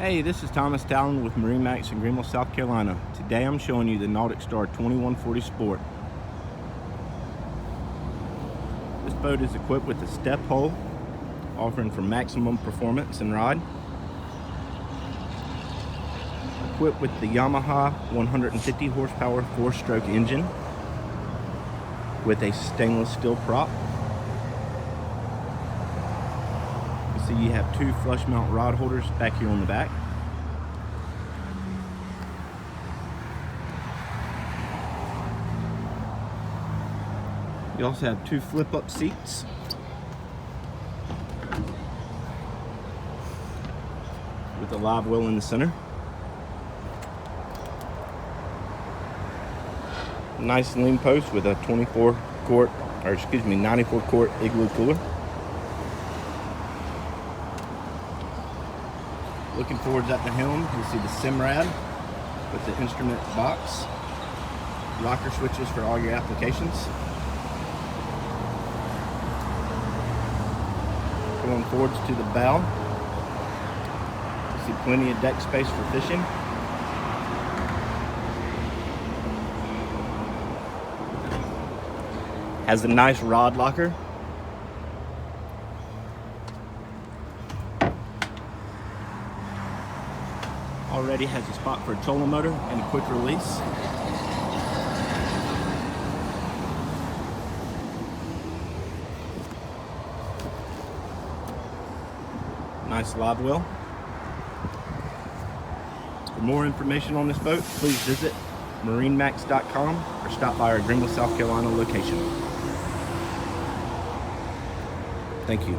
Hey, this is Thomas Talon with MarineMax in Greenville, South Carolina. Today I'm showing you the NauticStar 2140 Sport. This boat is equipped with a step hull, offering for maximum performance and ride. Equipped with the Yamaha 150 horsepower 4-stroke engine with a stainless steel prop. You see you have two flush mount rod holders back here on the back. You also have two flip-up seats with a live well in the center. Nice lean post with a 94 quart igloo cooler. Looking forwards at the helm, you'll see the Simrad with the instrument box, rocker switches for all your applications. Going forwards to the bow, you see plenty of deck space for fishing. Has a nice rod locker. Already has a spot for a trolling motor and a quick release. Nice live well. For more information on this boat, please visit MarineMax.com or stop by our Greenville, South Carolina location. Thank you.